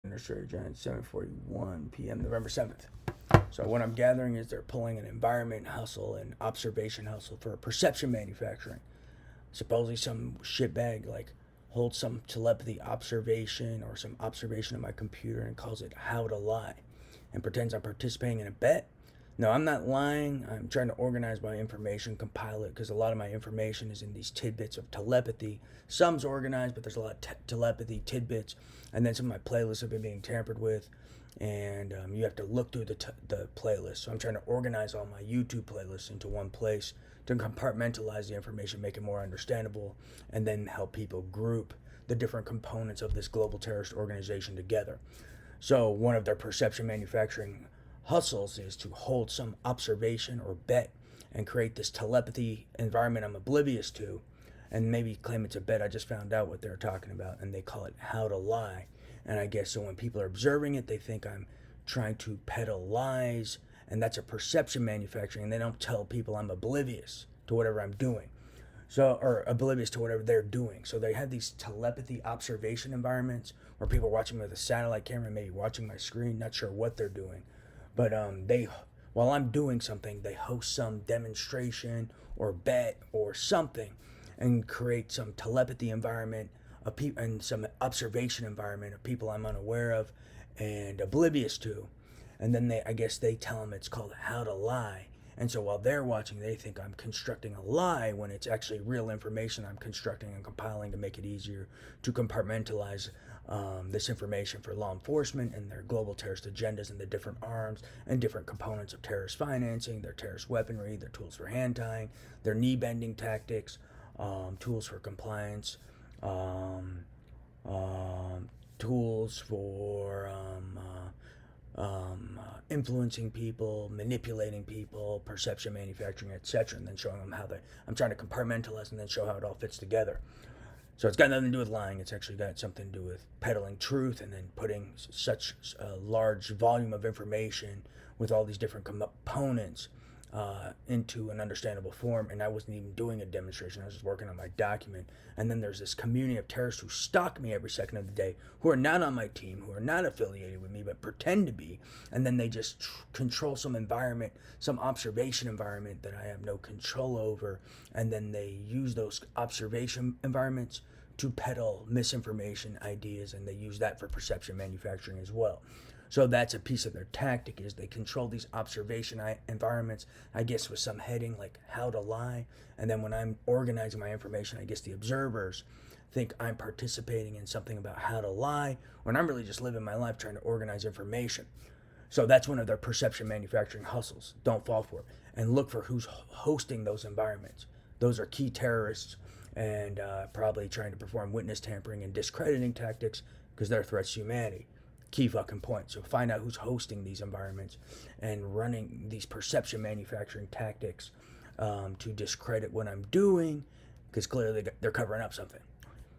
Administrator Giant, 7:41 p.m. November 7th. So what I'm gathering is they're pulling an environment hustle and observation hustle for perception manufacturing. Supposedly some shitbag like holds some telepathy observation or some observation of my computer and calls it how to lie and pretends I'm participating in a bet. No, I'm not lying. I'm trying to organize my information, compile it, because a lot of my information is in these tidbits of telepathy. Some's organized, but there's a lot of telepathy tidbits. And then some of my playlists have been being tampered with. And you have to look through the playlist. So I'm trying to organize all my YouTube playlists into one place to compartmentalize the information, make it more understandable, and then help people group the different components of this global terrorist organization together. So one of their perception manufacturing hustles is to hold some observation or bet and create this telepathy environment I'm oblivious to and maybe claim it's a bet. I just found out what they're talking about and they call it how to lie. And I guess so when people are observing it, they think I'm trying to peddle lies, and that's a perception manufacturing, and they don't tell people I'm oblivious to whatever I'm doing. So, or oblivious to whatever they're doing. So they have these telepathy observation environments where people are watching me with a satellite camera, maybe watching my screen, not sure what they're doing. But they, while I'm doing something, they host some demonstration or bet or something and create some telepathy environment of people and some observation environment of people I'm unaware of and oblivious to. And then I guess they tell them it's called how to lie. And so while they're watching, they think I'm constructing a lie when it's actually real information I'm constructing and compiling to make it easier to compartmentalize this information for law enforcement and their global terrorist agendas and the different arms and different components of terrorist financing, their terrorist weaponry, their tools for hand tying, their knee bending tactics, tools for compliance, um, tools for influencing people, manipulating people, perception manufacturing, etc., and then showing them how they. I'm trying to compartmentalize and then show how it all fits together. So it's got nothing to do with lying. It's actually got something to do with peddling truth and then putting such a large volume of information with all these different components into an understandable form. And I wasn't even doing a demonstration. I was just working on my document. And then there's this community of terrorists who stalk me every second of the day, who are not on my team, who are not affiliated with me, but pretend to be. And then they just control some environment, some observation environment that I have no control over. And then they use those observation environments to peddle misinformation ideas, and they use that for perception manufacturing as well. So that's a piece of their tactic is they control these observation environments, I guess with some heading like how to lie. And then when I'm organizing my information, I guess the observers think I'm participating in something about how to lie when I'm really just living my life trying to organize information. So that's one of their perception manufacturing hustles. Don't fall for it. And look for who's hosting those environments. Those are key terrorists and probably trying to perform witness tampering and discrediting tactics because they're threats to humanity. Key fucking point. So find out who's hosting these environments and running these perception manufacturing tactics to discredit what I'm doing because clearly they're covering up something.